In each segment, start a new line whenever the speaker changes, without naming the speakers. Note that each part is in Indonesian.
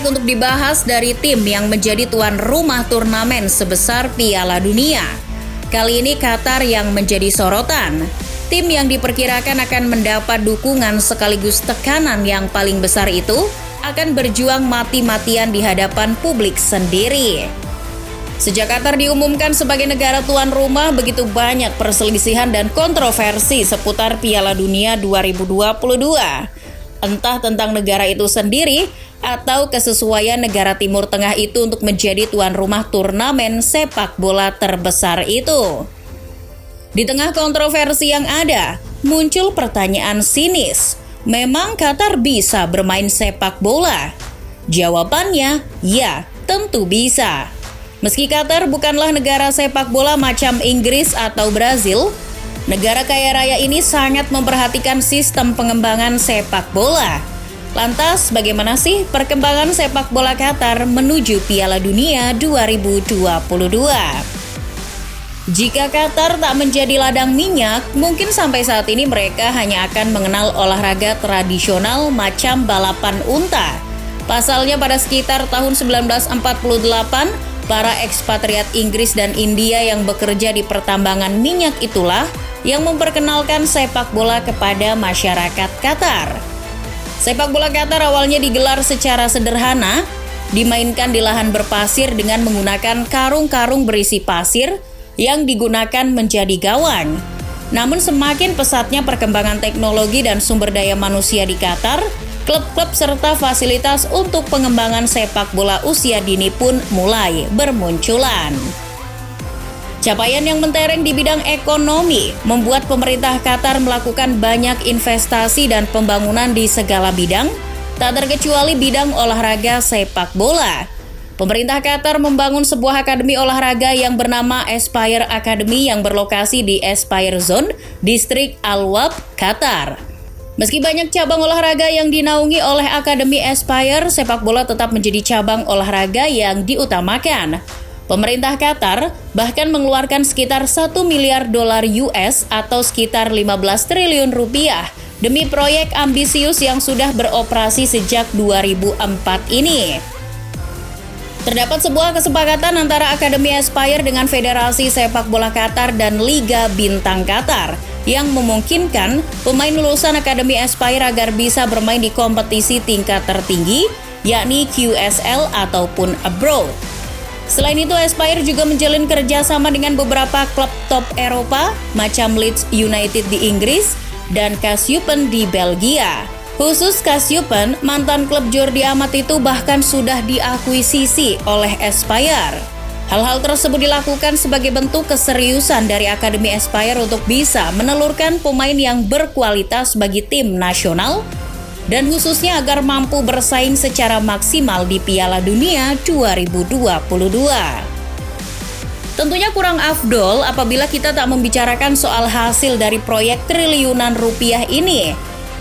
untuk dibahas dari tim yang menjadi tuan rumah turnamen sebesar Piala Dunia. Kali ini Qatar yang menjadi sorotan. Tim yang diperkirakan akan mendapat dukungan sekaligus tekanan yang paling besar itu akan berjuang mati-matian di hadapan publik sendiri. Sejak Qatar diumumkan sebagai negara tuan rumah, begitu banyak perselisihan dan kontroversi seputar Piala Dunia 2022. Entah tentang negara itu sendiri atau kesesuaian negara Timur Tengah itu untuk menjadi tuan rumah turnamen sepak bola terbesar itu. Di tengah kontroversi yang ada, muncul pertanyaan sinis. Memang Qatar bisa bermain sepak bola? Jawabannya, ya, tentu bisa. Meski Qatar bukanlah negara sepak bola macam Inggris atau Brazil, negara kaya raya ini sangat memperhatikan sistem pengembangan sepak bola. Lantas, bagaimana sih perkembangan sepak bola Qatar menuju Piala Dunia 2022? Jika Qatar tak menjadi ladang minyak, mungkin sampai saat ini mereka hanya akan mengenal olahraga tradisional macam balapan unta. Pasalnya pada sekitar tahun 1948, para ekspatriat Inggris dan India yang bekerja di pertambangan minyak itulah yang memperkenalkan sepak bola kepada masyarakat Qatar. Sepak bola Qatar awalnya digelar secara sederhana, dimainkan di lahan berpasir dengan menggunakan karung-karung berisi pasir yang digunakan menjadi gawang. Namun semakin pesatnya perkembangan teknologi dan sumber daya manusia di Qatar, klub-klub serta fasilitas untuk pengembangan sepak bola usia dini pun mulai bermunculan. Capaian yang mentereng di bidang ekonomi membuat pemerintah Qatar melakukan banyak investasi dan pembangunan di segala bidang, tak terkecuali bidang olahraga sepak bola. Pemerintah Qatar membangun sebuah akademi olahraga yang bernama Aspire Academy yang berlokasi di Aspire Zone, distrik Al-Wab, Qatar. Meski banyak cabang olahraga yang dinaungi oleh Akademi Aspire, sepak bola tetap menjadi cabang olahraga yang diutamakan. Pemerintah Qatar bahkan mengeluarkan sekitar 1 miliar dolar US atau sekitar 15 triliun rupiah demi proyek ambisius yang sudah beroperasi sejak 2004 ini. Terdapat sebuah kesepakatan antara Akademi Aspire dengan Federasi Sepak Bola Qatar dan Liga Bintang Qatar yang memungkinkan pemain lulusan Akademi Aspire agar bisa bermain di kompetisi tingkat tertinggi, yakni QSL ataupun abroad. Selain itu, Aspire juga menjalin kerjasama dengan beberapa klub top Eropa, macam Leeds United di Inggris dan Kasyupen di Belgia. Khusus Kasyupen, mantan klub Jordi Amat itu bahkan sudah diakuisisi oleh Aspire. Hal-hal tersebut dilakukan sebagai bentuk keseriusan dari Akademi Aspire untuk bisa menelurkan pemain yang berkualitas bagi tim nasional dan khususnya agar mampu bersaing secara maksimal di Piala Dunia 2022. Tentunya kurang afdol apabila kita tak membicarakan soal hasil dari proyek triliunan rupiah ini.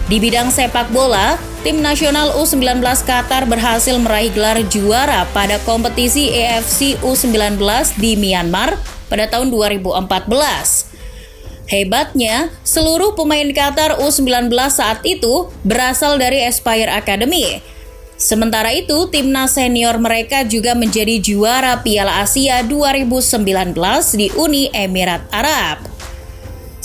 Di bidang sepak bola, tim nasional U19 Qatar berhasil meraih gelar juara pada kompetisi AFC U19 di Myanmar pada tahun 2014. Hebatnya, seluruh pemain Qatar U19 saat itu berasal dari Aspire Academy. Sementara itu, timnas senior mereka juga menjadi juara Piala Asia 2019 di Uni Emirat Arab.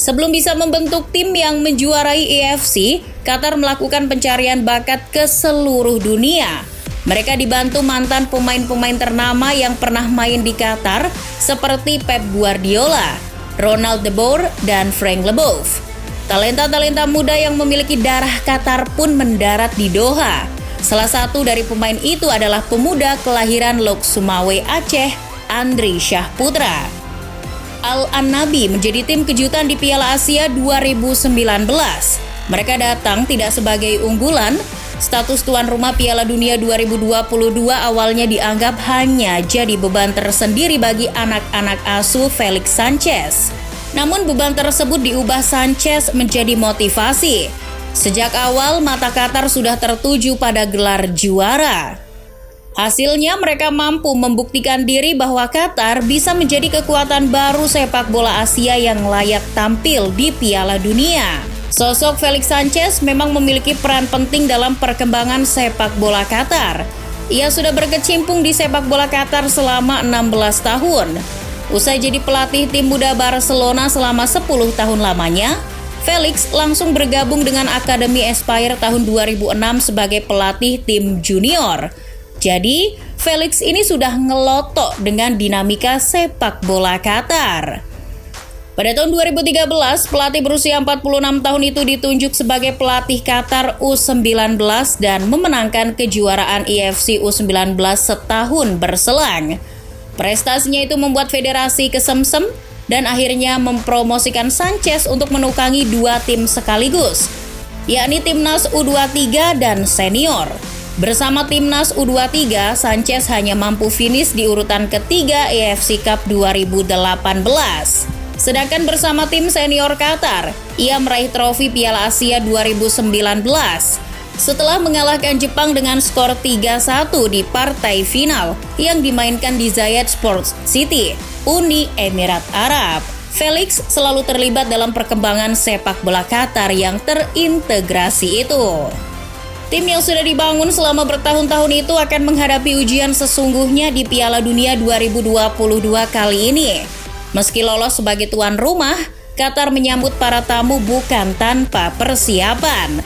Sebelum bisa membentuk tim yang menjuarai AFC, Qatar melakukan pencarian bakat ke seluruh dunia. Mereka dibantu mantan pemain-pemain ternama yang pernah main di Qatar seperti Pep Guardiola, Ronald de Boer, dan Frank Leboeuf. Talenta-talenta muda yang memiliki darah Qatar pun mendarat di Doha. Salah satu dari pemain itu adalah pemuda kelahiran Lok Sumawe, Aceh, Andri Syahputra. Al-An-Nabi menjadi tim kejutan di Piala Asia 2019. Mereka datang tidak sebagai unggulan. Status tuan rumah Piala Dunia 2022 awalnya dianggap hanya jadi beban tersendiri bagi anak-anak asuh Felix Sanchez. Namun beban tersebut diubah Sanchez menjadi motivasi. Sejak awal mata Qatar sudah tertuju pada gelar juara. Hasilnya mereka mampu membuktikan diri bahwa Qatar bisa menjadi kekuatan baru sepak bola Asia yang layak tampil di Piala Dunia. Sosok Felix Sanchez memang memiliki peran penting dalam perkembangan sepak bola Qatar. Ia sudah berkecimpung di sepak bola Qatar selama 16 tahun. Usai jadi pelatih tim muda Barcelona selama 10 tahun lamanya, Felix langsung bergabung dengan Akademi Aspire tahun 2006 sebagai pelatih tim junior. Jadi, Felix ini sudah ngelotok dengan dinamika sepak bola Qatar. Pada tahun 2013, pelatih berusia 46 tahun itu ditunjuk sebagai pelatih Qatar U19 dan memenangkan kejuaraan IFC U19 setahun berselang. Prestasinya itu membuat federasi kesemsem dan akhirnya mempromosikan Sanchez untuk menukangi dua tim sekaligus, yakni Timnas U23 dan Senior. Bersama Timnas U23, Sanchez hanya mampu finish di urutan ketiga AFC Cup 2018. Sedangkan bersama tim senior Qatar, ia meraih trofi Piala Asia 2019 setelah mengalahkan Jepang dengan skor 3-1 di partai final yang dimainkan di Zayed Sports City, Uni Emirat Arab. Felix selalu terlibat dalam perkembangan sepak bola Qatar yang terintegrasi itu. Tim yang sudah dibangun selama bertahun-tahun itu akan menghadapi ujian sesungguhnya di Piala Dunia 2022 kali ini. Meski lolos sebagai tuan rumah, Qatar menyambut para tamu bukan tanpa persiapan.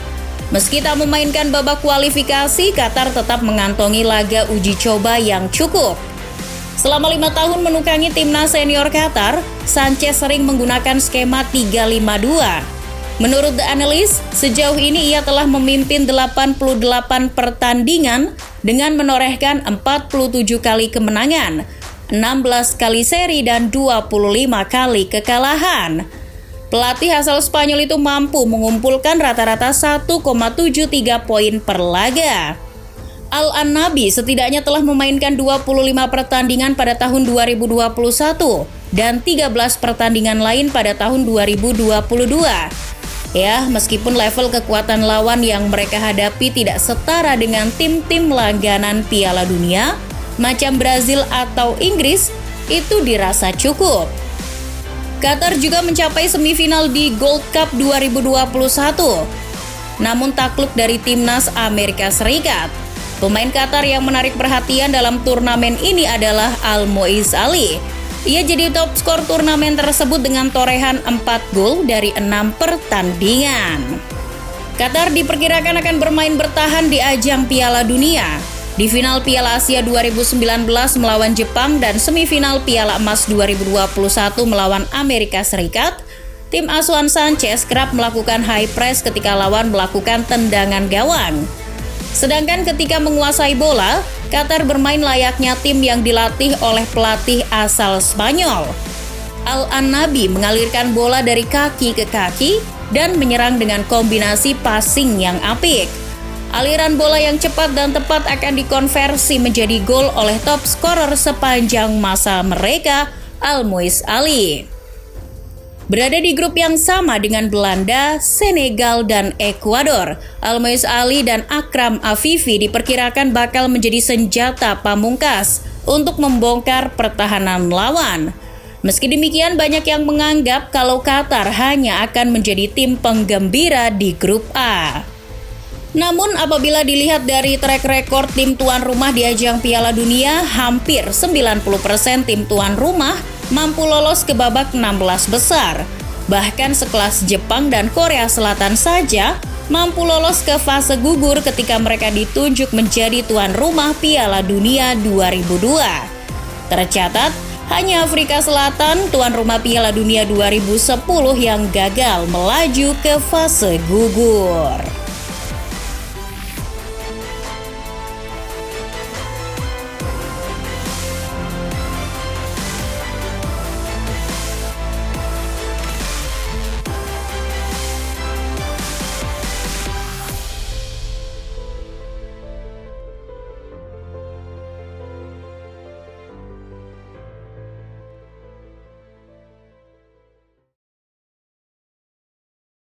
Meski tak memainkan babak kualifikasi, Qatar tetap mengantongi laga uji coba yang cukup. Selama 5 tahun menukangi timnas senior Qatar, Sanchez sering menggunakan skema 3-5-2. Menurut The Analyst, sejauh ini ia telah memimpin 88 pertandingan dengan menorehkan 47 kali kemenangan, 16 kali seri dan 25 kali kekalahan. Pelatih asal Spanyol itu mampu mengumpulkan rata-rata 1,73 poin per laga. Al-Annabi setidaknya telah memainkan 25 pertandingan pada tahun 2021 dan 13 pertandingan lain pada tahun 2022. Ya, meskipun level kekuatan lawan yang mereka hadapi tidak setara dengan tim-tim langganan Piala Dunia, macam Brazil atau Inggris, itu dirasa cukup. Qatar juga mencapai semifinal di Gold Cup 2021, namun takluk dari timnas Amerika Serikat. Pemain Qatar yang menarik perhatian dalam turnamen ini adalah Al-Moiz Ali. Ia jadi top skor turnamen tersebut dengan torehan 4 gol dari 6 pertandingan. Qatar diperkirakan akan bermain bertahan di ajang Piala Dunia. Di final Piala Asia 2019 melawan Jepang dan semifinal Piala Emas 2021 melawan Amerika Serikat, tim asuhan Sanchez kerap melakukan high press ketika lawan melakukan tendangan gawang. Sedangkan ketika menguasai bola, Qatar bermain layaknya tim yang dilatih oleh pelatih asal Spanyol. Al-Annabi mengalirkan bola dari kaki ke kaki dan menyerang dengan kombinasi passing yang apik. Aliran bola yang cepat dan tepat akan dikonversi menjadi gol oleh top scorer sepanjang masa mereka, Al-Moiz Ali. Berada di grup yang sama dengan Belanda, Senegal, dan Ekuador, Al-Moiz Ali dan Akram Afifi diperkirakan bakal menjadi senjata pamungkas untuk membongkar pertahanan lawan. Meski demikian, banyak yang menganggap kalau Qatar hanya akan menjadi tim penggembira di grup A. Namun apabila dilihat dari track record tim tuan rumah di ajang Piala Dunia, hampir 90% tim tuan rumah mampu lolos ke babak 16 besar. Bahkan sekelas Jepang dan Korea Selatan saja mampu lolos ke fase gugur ketika mereka ditunjuk menjadi tuan rumah Piala Dunia 2002. Tercatat, hanya Afrika Selatan, tuan rumah Piala Dunia 2010 yang gagal melaju ke fase gugur.